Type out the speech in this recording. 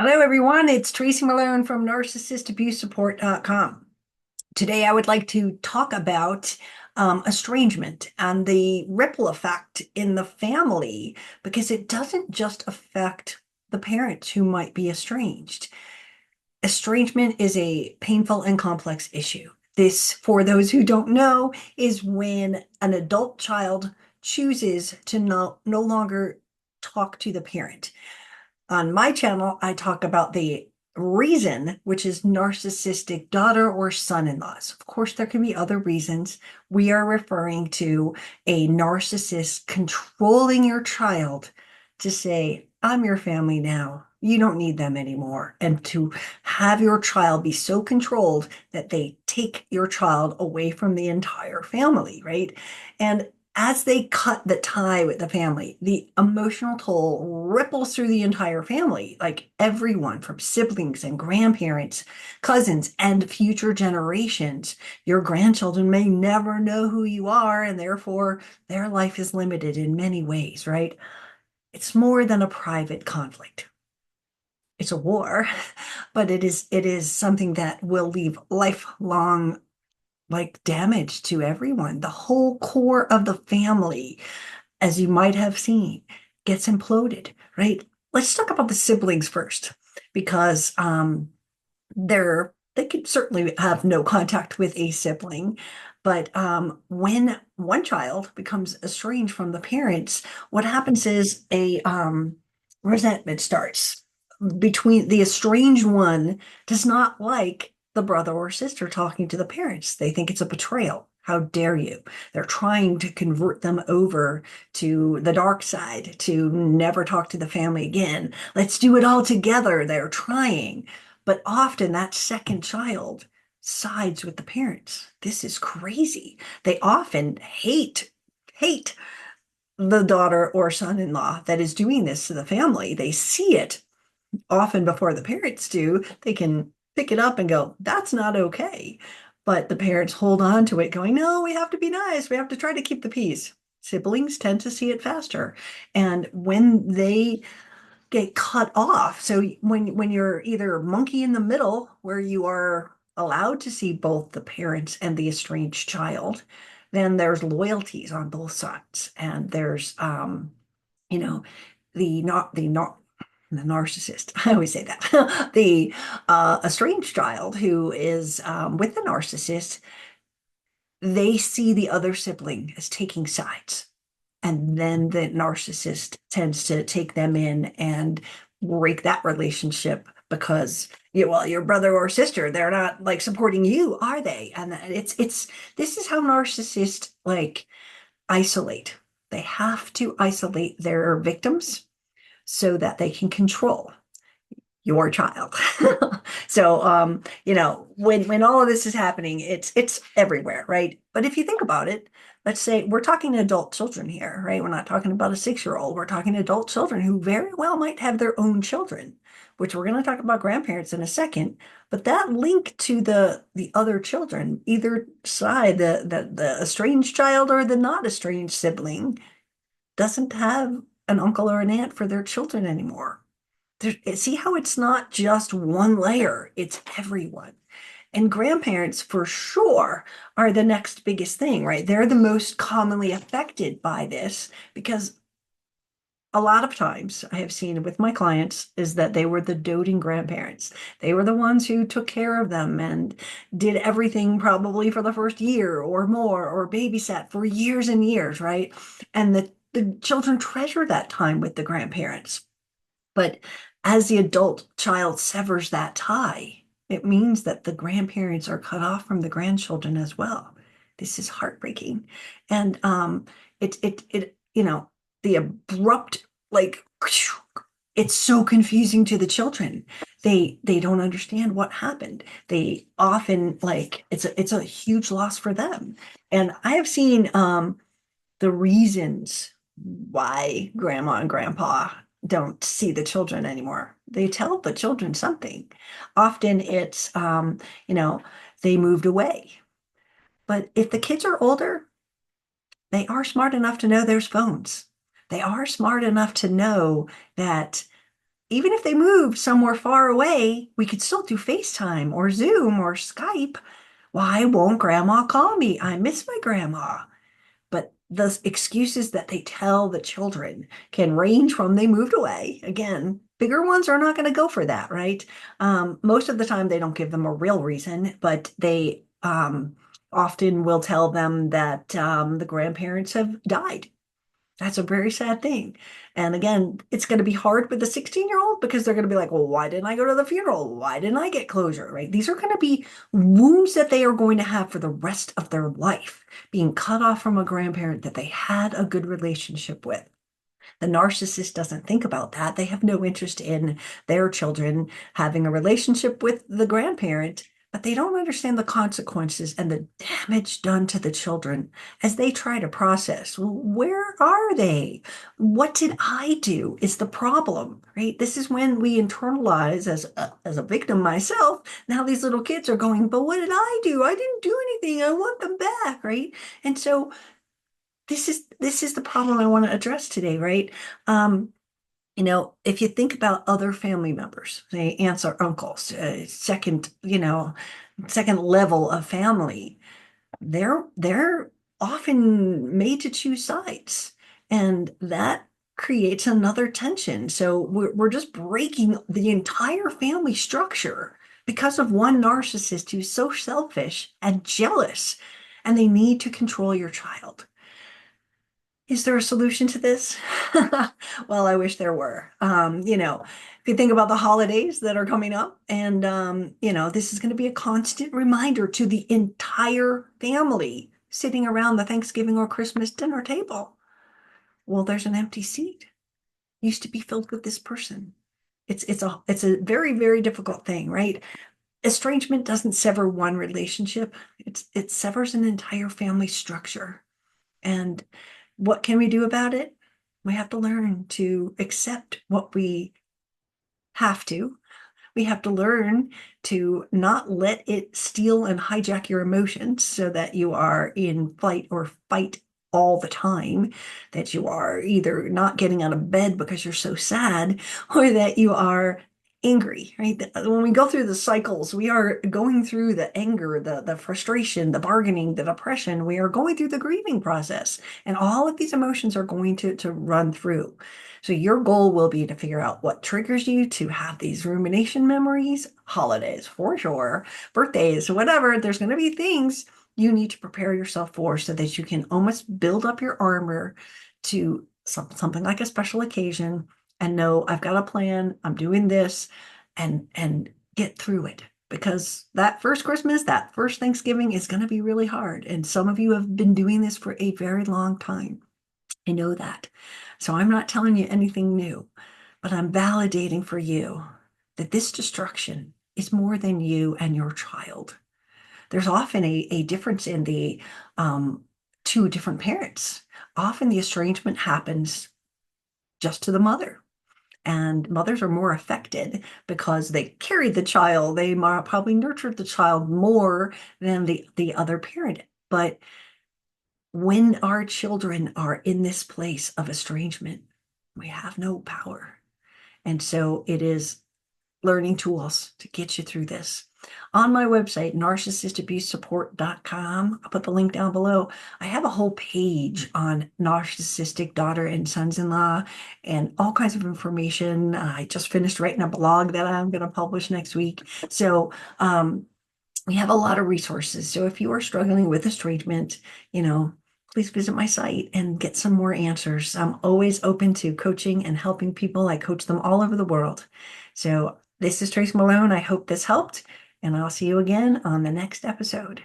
Hello, everyone. It's Tracy Malone from NarcissistAbuseSupport.com. Today, I would like to talk about estrangement and the ripple effect in the family because it doesn't just affect the parents who might be estranged. Estrangement is a painful and complex issue. This, for those who don't know, is when an adult child chooses to no longer talk to the parent. On my channel, I talk about the reason, which is narcissistic daughter or son-in-laws. Of course, there can be other reasons. We are referring to a narcissist controlling your child to say, I'm your family now. You don't need them anymore. And to have your child be so controlled that they take your child away from the entire family, right? And as they cut the tie with the family, the emotional toll ripples through the entire family, like everyone from siblings and grandparents, cousins, and future generations. Your grandchildren may never know who you are, and therefore their life is limited in many ways, right? It's more than a private conflict. It's a war, but it is something that will leave lifelong like damage to everyone. The whole core of the family, as you might have seen, gets imploded, right? Let's talk about the siblings first, because they could certainly have no contact with a sibling. But when one child becomes estranged from the parents, what happens is a resentment starts between the estranged one does not like the brother or sister talking to the parents. They think it's a betrayal. How dare you? They're trying to convert them over to the dark side, to never talk to the family again. Let's do it all together. They're trying. But often that second child sides with the parents. This is crazy. They often hate the daughter or son-in-law that is doing this to the family. They see it often before the parents do. They can pick it up and go, that's not okay. But the parents hold on to it, going, no, we have to be nice. We have to try to keep the peace. Siblings tend to see it faster. And when they get cut off, so when you're either monkey in the middle, where you are allowed to see both the parents and the estranged child, then there's loyalties on both sides. And there's you know, the narcissist. I always say that. The estranged child who is with the narcissist, they see the other sibling as taking sides. And then the narcissist tends to take them in and break that relationship because well, your brother or sister, they're not like supporting you, are they? And it's this is how narcissists like isolate. They have to isolate their victims so that they can control your child. So when all of this is happening, it's everywhere, right? But if you think about it, let's say we're talking adult children here, right? We're not talking about a 6-year-old. We're talking adult children who very well might have their own children, which we're going to talk about grandparents in a second. But that link to the other children, either side, the estranged child or the not estranged sibling, doesn't have an uncle or an aunt for their children anymore. See how it's not just one layer, it's everyone. And grandparents, for sure, are the next biggest thing, right? They're the most commonly affected by this because a lot of times I have seen with my clients is that they were the doting grandparents. They were the ones who took care of them and did everything probably for the first year or more, or babysat for years and years, right? And the children treasure that time with the grandparents. But as the adult child severs that tie, it means that the grandparents are cut off from the grandchildren as well. This is heartbreaking. And the abrupt, like, it's so confusing to the children. They don't understand what happened. They often like it's a huge loss for them. And I have seen the reasons why grandma and grandpa don't see the children anymore. They tell the children something. Often it's, they moved away. But if the kids are older, they are smart enough to know there's phones. They are smart enough to know that even if they moved somewhere far away, we could still do FaceTime or Zoom or Skype. Why won't grandma call me? I miss my grandma. But the excuses that they tell the children can range from they moved away. Again, bigger ones are not going to go for that, right? Most of the time, they don't give them a real reason, but they often will tell them that the grandparents have died. That's a very sad thing. And again, it's going to be hard with the 16-year-old because they're going to be like, well, why didn't I go to the funeral? Why didn't I get closure? Right? These are going to be wounds that they are going to have for the rest of their life, being cut off from a grandparent that they had a good relationship with. The narcissist doesn't think about that. They have no interest in their children having a relationship with the grandparent, but they don't understand the consequences and the damage done to the children as they try to process, well, where are they? What did I do? Is the problem, right? This is when we internalize as a victim myself. Now these little kids are going, but what did I do? I didn't do anything. I want them back, right? And so this is the problem I want to address today, right? If you think about other family members, say aunts or uncles, second level of family, they're often made to choose sides, and that creates another tension. So we're just breaking the entire family structure because of one narcissist who's so selfish and jealous, and they need to control your child. Is there a solution to this? Well, I wish there were. If you think about the holidays that are coming up, and this is going to be a constant reminder to the entire family sitting around the Thanksgiving or Christmas dinner table. Well, there's an empty seat. Used to be filled with this person. It's a very, very difficult thing, right? Estrangement doesn't sever one relationship. It severs an entire family structure. And what can we do about it? We have to learn to accept what we have to. We have to learn to not let it steal and hijack your emotions so that you are in flight or fight all the time, that you are either not getting out of bed because you're so sad, or that you are angry, right? When we go through the cycles, we are going through the anger, the frustration, the bargaining, the depression. We are going through the grieving process, and all of these emotions are going to run through. So your goal will be to figure out what triggers you to have these rumination memories, holidays for sure, birthdays, whatever. There's going to be things you need to prepare yourself for so that you can almost build up your armor to something like a special occasion and know I've got a plan, I'm doing this, and get through it. Because that first Christmas, that first Thanksgiving is going to be really hard. And some of you have been doing this for a very long time. I know that. So I'm not telling you anything new, but I'm validating for you that this destruction is more than you and your child. There's often a difference in the two different parents. Often the estrangement happens just to the mother. And mothers are more affected because they carried the child. They probably nurtured the child more than the other parent. But when our children are in this place of estrangement, we have no power. And so it is learning tools to get you through this. On my website, narcissistabusesupport.com, I'll put the link down below. I have a whole page on narcissistic daughter and sons-in-law and all kinds of information. I just finished writing a blog that I'm going to publish next week. So we have a lot of resources. So if you are struggling with estrangement, please visit my site and get some more answers. I'm always open to coaching and helping people. I coach them all over the world. So this is Trace Malone. I hope this helped, and I'll see you again on the next episode.